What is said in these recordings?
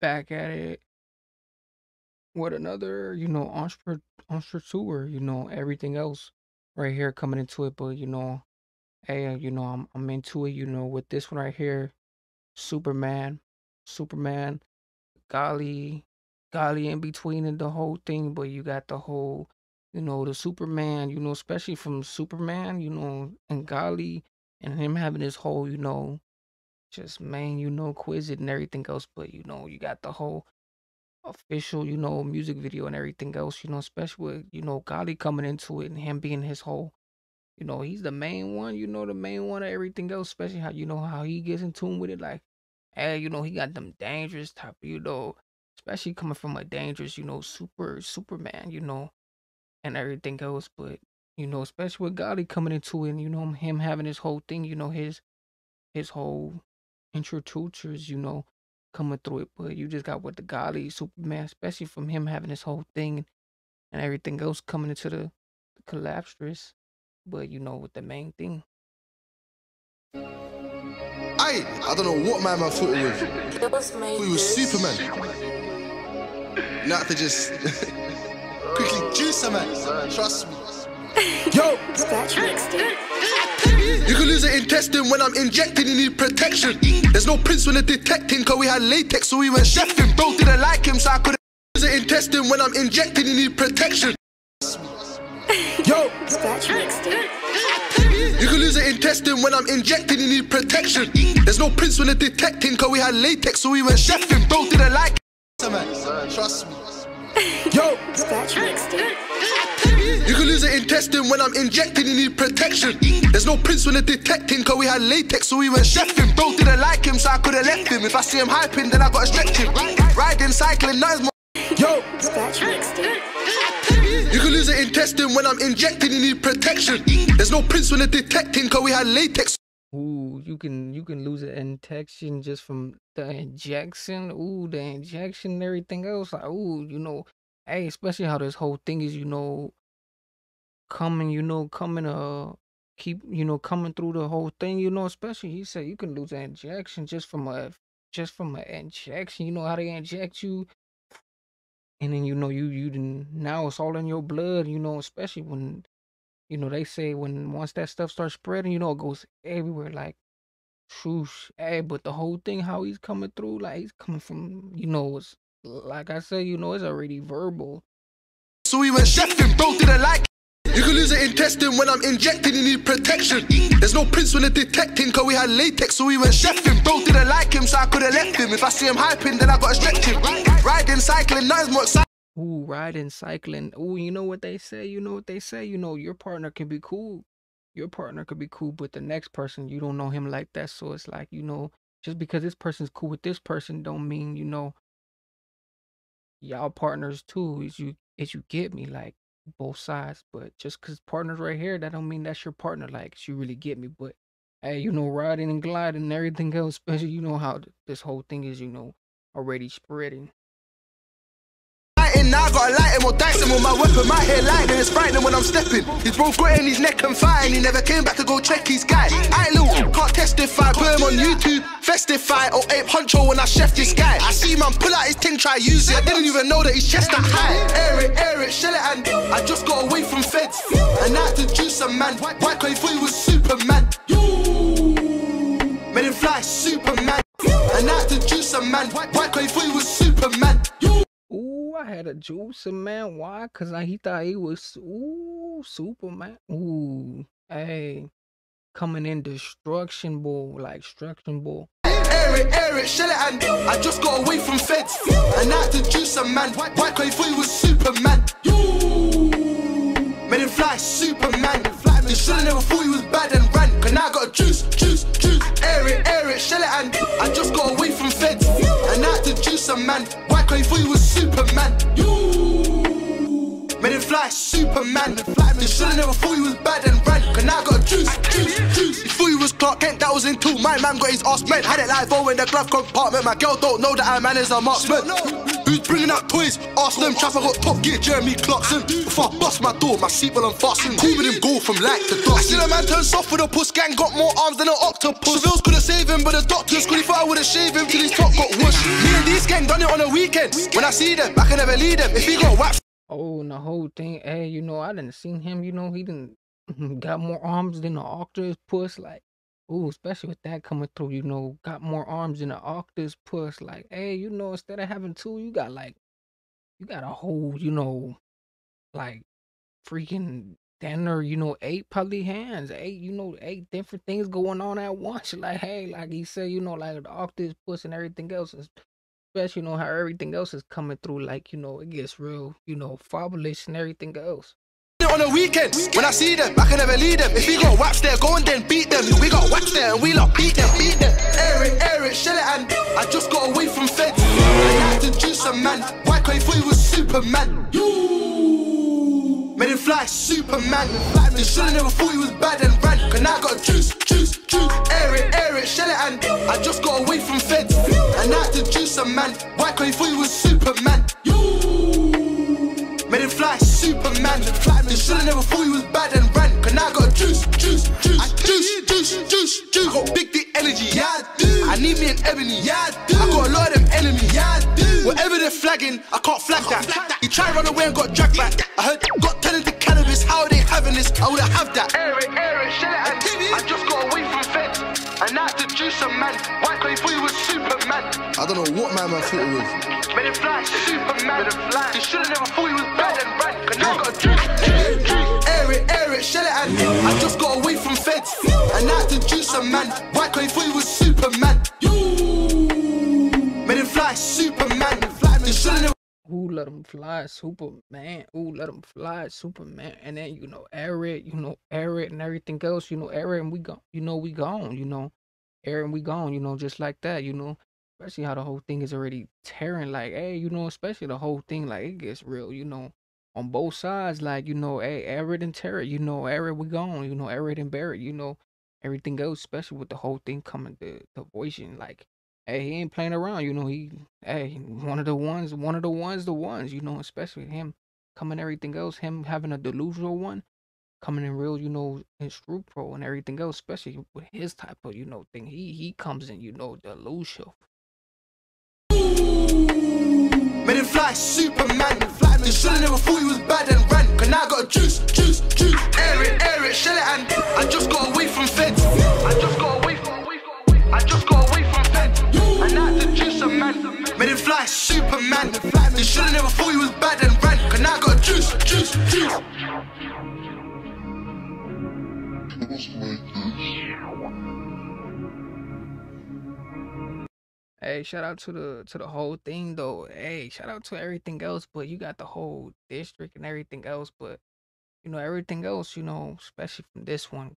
back at it with another, entrepreneur, everything else right here coming into it. But hey, I'm into it, with this one right here, Superman, Superman, Golly, Golly in between and the whole thing. But you got the whole, the Superman, especially from Superman, and Golly and him having this whole, just man, quiz it and everything else. But you got the whole official, music video and everything else, especially with, Gotti coming into it and him being his whole, he's the main one, the main one of everything else, especially how, how he gets in tune with it. Like, hey, he got them dangerous type, especially coming from a dangerous, Superman, and everything else. But, especially with Gotti coming into it and, him having his whole thing, his whole introducers, coming through it. But you just got with the Golly Superman, especially from him having this whole thing and everything else coming into the collapse. But with the main thing. I don't know what my man thought it was. Thought he was Superman. You have to just quickly juice him, man. Trust me. Yo! You can lose an intestine when I'm injecting, you need protection. There's no prince when they're detecting, cause we had latex, so we went chefing. Bro didn't like him, so I couldn't lose an intestine when I'm injecting, you need protection. Yo! You can lose an intestine when I'm injecting, you need protection. There's no prince when they're detecting, cause we had latex, so we went chefing. Bro didn't like him, man. Trust me. Yo! You can lose an intestine when I'm injecting, you need protection. There's no prince when they're detecting, cause we had latex, so we went chefing. Bro didn't like him, so I could've left him. If I see him hyping, then I gotta stretch him. Riding, cycling, nothing's more. Yo! You can lose an intestine when I'm injecting, you need protection. There's no prince when they're detecting, cause we had latex. Ooh, you can lose an injection just from the injection. Ooh, the injection and everything else. Like, ooh, hey, especially how this whole thing is, keep, coming through the whole thing, especially he said you can lose an injection just from a injection. You know how they inject you, and then you didn't, now it's all in your blood, especially when they say once that stuff starts spreading, it goes everywhere, like swoosh. Hey, but the whole thing, how he's coming through, like he's coming from, it's like I said, it's already verbal. So we went chefing, bro didn't like. You can lose an intestine when I'm injecting, you need protection. There's no prince when they're detecting, cause we had latex, so we went chefing. Bro didn't like him, so I could've left him. If I see him hyping, then I gotta stretch him. Riding, cycling, nothing's more exciting. Ooh, riding, cycling. Ooh, you know what they say, your partner can be cool. Your partner could be cool, but the next person, you don't know him like that. So it's like, just because this person's cool with this person don't mean, y'all partners too, is you get me, like both sides. But just cause partners right here, that don't mean that's your partner, like you really get me. But hey, riding and gliding and everything else, especially how this whole thing is, already spreading. Now I gotta light him or dice him with my weapon. My hair lightning, it's frightening when I'm stepping. His bro got in his neck and fighting. He never came back to go check his guy. I little can't testify, put him on YouTube, festify or ape honcho when I chef this guy. I see man pull out his thing, try use it. I didn't even know that his chest that high. Air it, shell it, and I just got away from feds. And I had to juice a man. Why cause he thought he was Superman? Made him fly, Superman. And I had to juice a man. Why cause he thought he was Superman? Ooh, I had a juicer, man. Why? Cause he thought he was Superman. Ooh, hey, coming in destruction ball, like destruction ball. Air it, shell it, and I just got away from feds. And I had to juice a man. Why cause he thought he was Superman? Made him fly, Superman. They should've never thought he was bad and ran. Cause now I got a juice. Air it, shell it, and I just got away from feds. And I had to juice a man. Why cause he thought he was Superman? Made him fly, Superman. They should've never thought he was bad and ran. Cause now I got a juice. He thought he was Clark Kent, that was in two. My man got his ass meant. Had it like Bo in the glove compartment. My girl don't know that I man is a marksman. Who's bringing out toys? Ask them, trap, I got top gear, Jeremy Clarkson. Before I bust my door, my seatbelt unfastened. Cool with him, go from light to dark. I seen a man turn soft with a puss, gang got more arms than an octopus. Seville's couldn't save him, but the doctors couldn't thought I would've shaved him till his top got whoosh. Me and these gang done it on a weekend. When I see them, I can never lead them. If he got whacked. Oh, and the whole thing, hey, I didn't seen him, he didn't got more arms than the octopus, like, ooh, especially with that coming through, got more arms than the octopus, like, hey, instead of having two, you got a whole, like, freaking dinner, 8 probably hands, 8, 8 different things going on at once, like, hey, like he said, like the octopus and everything else is. Especially, how everything else is coming through, like, it gets real, fabulous and everything else. On a weekend, when I see them, I can never lead them. If we got waps there, go and then beat them. We got waps there and we lot beat them. Air it, shell it, and I just got away from feds. I had to juice a man. White Clay thought he was Superman. Made him fly, Superman. They should've never thought he was bad and ran. Cause now I got juice. Air it, shell it, and I just got away from feds. And I had to juice a man. White Clay thought he was Superman. Made him fly, Superman. They should've never thought he was bad and ran. Cause now I got juice. I juice. Got big dick energy, yeah I do. I need me an ebony, yeah I do. I got a lot of them enemies, yeah I do. Whatever they're flagging, I can't flag that. He tried to run away and got dragged back. I heard got talented cannabis, how are they having this? I wouldn't have that. Air it, shell it, and I just got away from feds. And now to juice a man. White Clay thought he was Superman. I don't know what my man thought it was. Made him fly, Superman. They should've never thought he was bad and ran. Cause now I got juice. Air it, shell it, and I just got away from feds. And now to juice a man. White Clay thought he was Superman. Made him fly, Superman. They should've never. Ooh, let him fly, Superman. Ooh, let him fly, Superman. And then, air it, and everything else, air it and we go, we gone, air and we gone, just like that, especially how the whole thing is already tearing, like, hey, especially the whole thing, like, it gets real, on both sides, like, hey, air it and tear it, air it, we gone, air it and bear it, everything else, especially with the whole thing coming to voicing, like, hey, he ain't playing around, hey, one of the ones, especially him coming everything else, him having a delusional one, coming in real, in Screw Pro and everything else, especially with his type of, thing. He comes in, delusional. Made him fly, Superman. They should've never thought he was bad and ran. Cause now I got juice. Air it, shell it, and I just got away from feds. I just got away from feds. And now to juice a man. Made him fly, Superman. They should've never thought he was bad and ran. Cause now I got juice. Hey, shout out to the whole thing though. Hey, shout out to everything else, but you got the whole district and everything else, but everything else, especially from this one,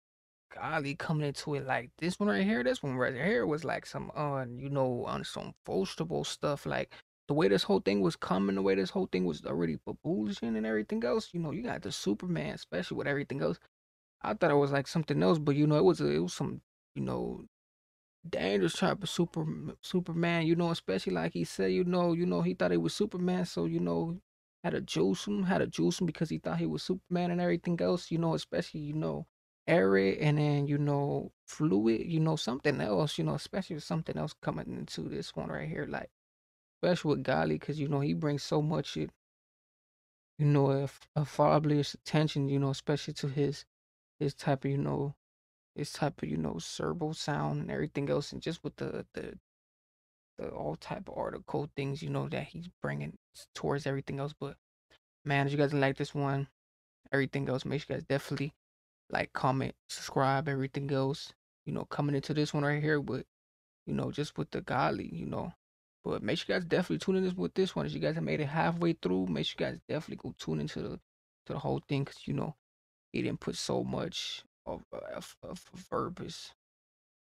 golly, coming into it like this one right here was like some on some vegetable stuff, like the way this whole thing was coming, the way this whole thing was already baboolishing and everything else, you got the Superman, especially with everything else. I thought it was like something else, but it was some, dangerous type of Superman, especially like he said, he thought he was Superman, so had to juice him because he thought he was Superman and everything else, especially, air it and then, fluid, something else, especially with something else coming into this one right here, like especially with Gully, because he brings so much a fabulous attention, especially to his type of, servo sound and everything else, and just with the all type of article things, that he's bringing towards everything else. But man, if you guys like this one, everything else, make sure you guys definitely like, comment, subscribe, everything else. Coming into this one right here with, just with the godly, But make sure you guys definitely tune in with this one. If you guys have made it halfway through, make sure you guys definitely go tune into the whole thing, because he didn't put so much of purpose